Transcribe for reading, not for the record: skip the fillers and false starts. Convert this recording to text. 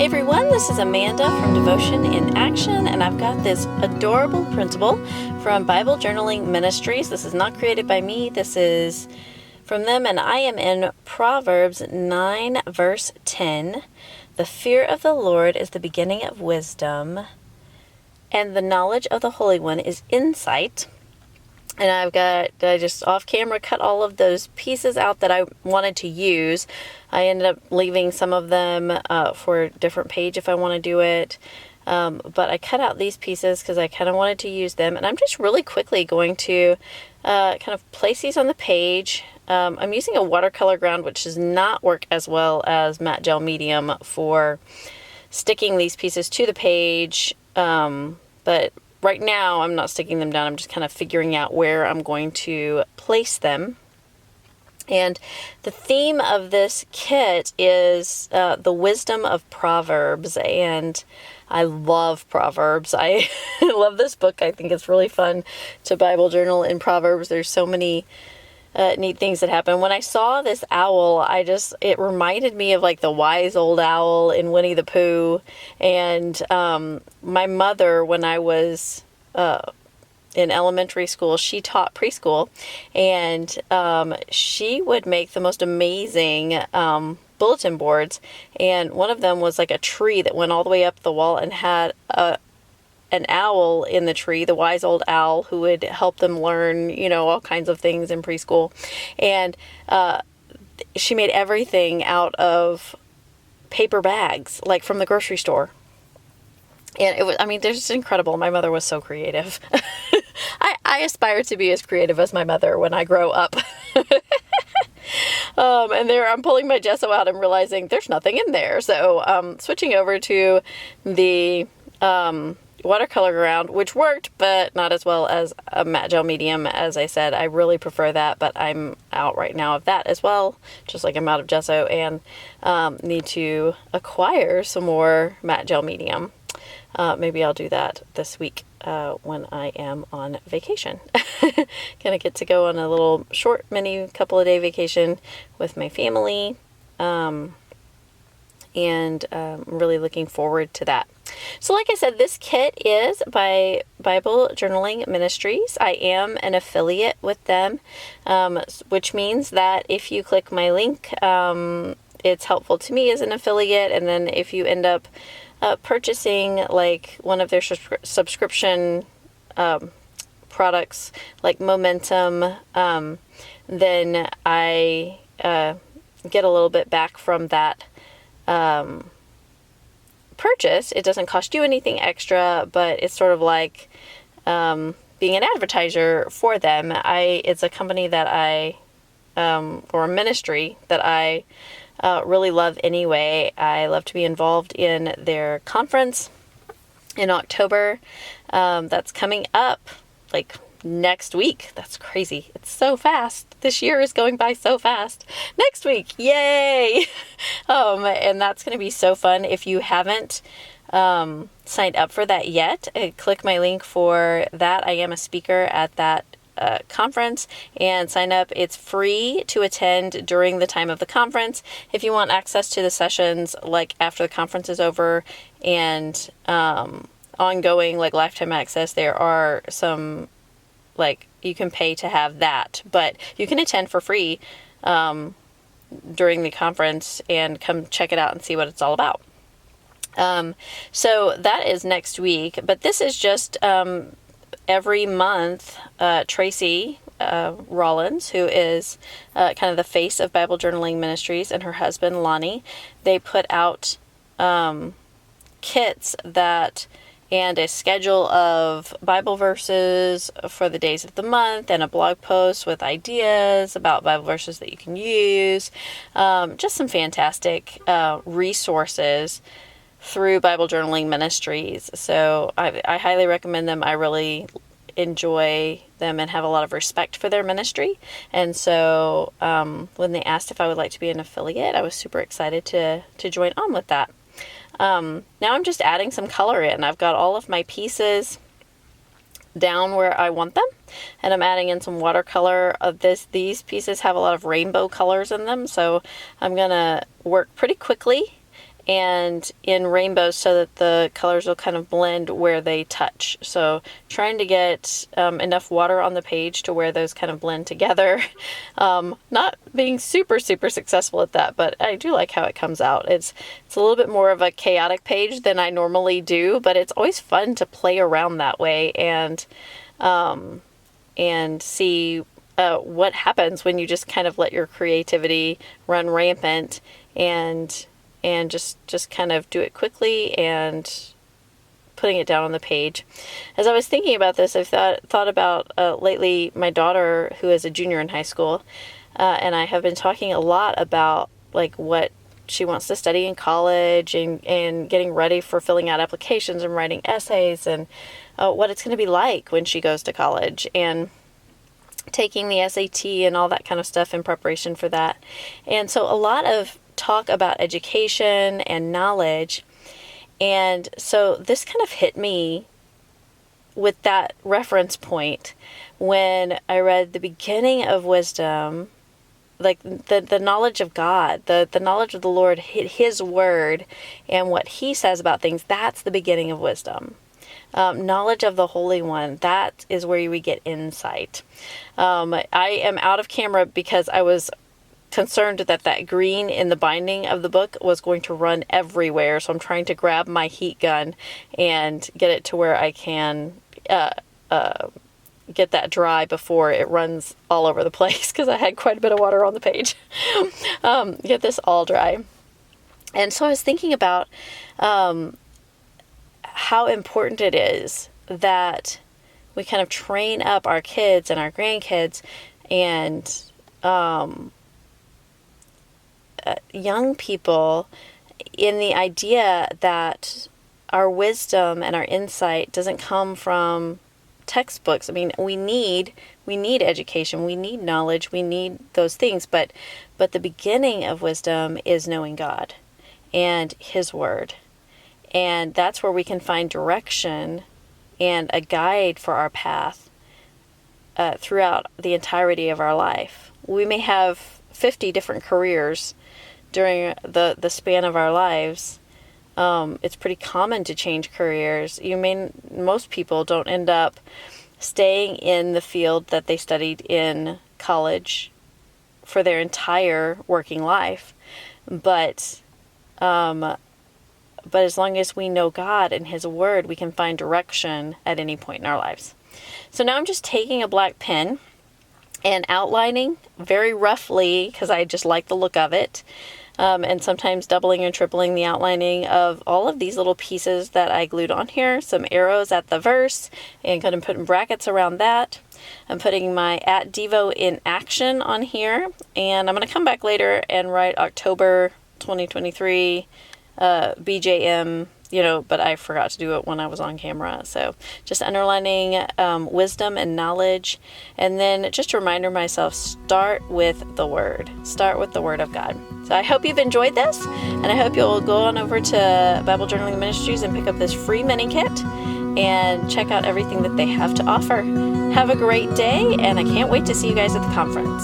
Hey everyone, this is Amanda from Devotion in Action, and I've got this adorable printable from Bible Journaling Ministries. This is not created by me, this is from them, and I am in Proverbs 9 verse 10. The fear of the Lord is the beginning of wisdom, and the knowledge of the Holy One is insight. And I just off camera cut all of those pieces out that I wanted to use. I ended up leaving some of them for a different page if I want to do it. But I cut out these pieces because I kind of wanted to use them. And I'm just really quickly going to kind of place these on the page. I'm using a watercolor ground, which does not work as well as matte gel medium for sticking these pieces to the page. But right now, I'm not sticking them down. I'm just kind of figuring out where I'm going to place them. And the theme of this kit is the wisdom of Proverbs. And I love Proverbs. I love this book. I think it's really fun to Bible journal in Proverbs. There's so many neat things that happen. When I saw this owl, it reminded me of like the wise old owl in Winnie the Pooh. And my mother, when I was in elementary school, she taught preschool, and she would make the most amazing bulletin boards. And one of them was like a tree that went all the way up the wall and had an owl in the tree, the wise old owl, who would help them learn, all kinds of things in preschool. And she made everything out of paper bags, like from the grocery store. And it was, they're just incredible. My mother was so creative. I aspire to be as creative as my mother when I grow up. And there I'm pulling my gesso out and realizing there's nothing in there. So switching over to the watercolor ground, which worked, but not as well as a matte gel medium. As I said, I really prefer that, but I'm out right now of that as well, just like I'm out of gesso, and need to acquire some more matte gel medium. Maybe I'll do that this week when I am on vacation. Gonna get to go on a little short mini couple of day vacation with my family, and I'm really looking forward to that. So like I said, this kit is by Bible Journaling Ministries. I am an affiliate with them, which means that if you click my link, it's helpful to me as an affiliate. And then if you end up purchasing like one of their subscription products like Momentum, then I get a little bit back from that purchase. It doesn't cost you anything extra, but it's sort of like being an advertiser for them. It's a company that or a ministry that I really love anyway. I love to be involved in their conference in October. That's coming up like next week. That's crazy. It's so fast. This year is going by so fast. Next week. Yay. And that's going to be so fun. If you haven't signed up for that yet, click my link for that. I am a speaker at that conference, and sign up. It's free to attend during the time of the conference. If you want access to the sessions like after the conference is over and ongoing like lifetime access, there are some like you can pay to have that, but you can attend for free during the conference and come check it out and see what it's all about. So that is next week, but this is just every month. Tracy Rollins, who is kind of the face of Bible Journaling Ministries, and her husband Lonnie, they put out kits and a schedule of Bible verses for the days of the month, and a blog post with ideas about Bible verses that you can use. Just some fantastic resources through Bible Journaling Ministries. So I highly recommend them. I really enjoy them and have a lot of respect for their ministry. And so when they asked if I would like to be an affiliate, I was super excited to join on with that. Now I'm just adding some color in. I've got all of my pieces down where I want them, and I'm adding in some watercolor of this. These pieces have a lot of rainbow colors in them, so I'm gonna work pretty quickly and in rainbows so that the colors will kind of blend where they touch. So trying to get enough water on the page to where those kind of blend together. Not being super successful at that, but I do like how it comes out. It's a little bit more of a chaotic page than I normally do, but it's always fun to play around that way and see what happens when you just kind of let your creativity run rampant and just kind of do it quickly and putting it down on the page. As I was thinking about this, I've thought about lately my daughter, who is a junior in high school, and I have been talking a lot about like what she wants to study in college and getting ready for filling out applications and writing essays and what it's going to be like when she goes to college and taking the SAT and all that kind of stuff in preparation for that. And so a lot of talk about education and knowledge. And so this kind of hit me with that reference point when I read the beginning of wisdom, like the knowledge of God, the knowledge of the Lord, His word, and what He says about things. That's the beginning of wisdom. Knowledge of the Holy One, that is where we get insight. I am out of camera because I was concerned that green in the binding of the book was going to run everywhere. So I'm trying to grab my heat gun and get it to where I can get that dry before it runs all over the place, because I had quite a bit of water on the page. Get this all dry. And so I was thinking about how important it is that we kind of train up our kids and our grandkids and young people in the idea that our wisdom and our insight doesn't come from textbooks. I mean, we need education, we need knowledge, we need those things, but the beginning of wisdom is knowing God and His word. And that's where we can find direction and a guide for our path throughout the entirety of our life. We may have 50 different careers during the span of our lives. It's pretty common to change careers. Most people don't end up staying in the field that they studied in college for their entire working life. But as long as we know God and His word, we can find direction at any point in our lives. So now I'm just taking a black pen and outlining very roughly, because I just like the look of it, and sometimes doubling and tripling the outlining of all of these little pieces that I glued on here. Some arrows at the verse, and going to put brackets around that. I'm putting my @Devo in action on here, and I'm going to come back later and write October 2023 BJM, but I forgot to do it when I was on camera. So just underlining wisdom and knowledge. And then just a reminder myself, start with the Word. Start with the Word of God. So I hope you've enjoyed this, and I hope you'll go on over to Bible Journaling Ministries and pick up this free mini kit and check out everything that they have to offer. Have a great day, and I can't wait to see you guys at the conference.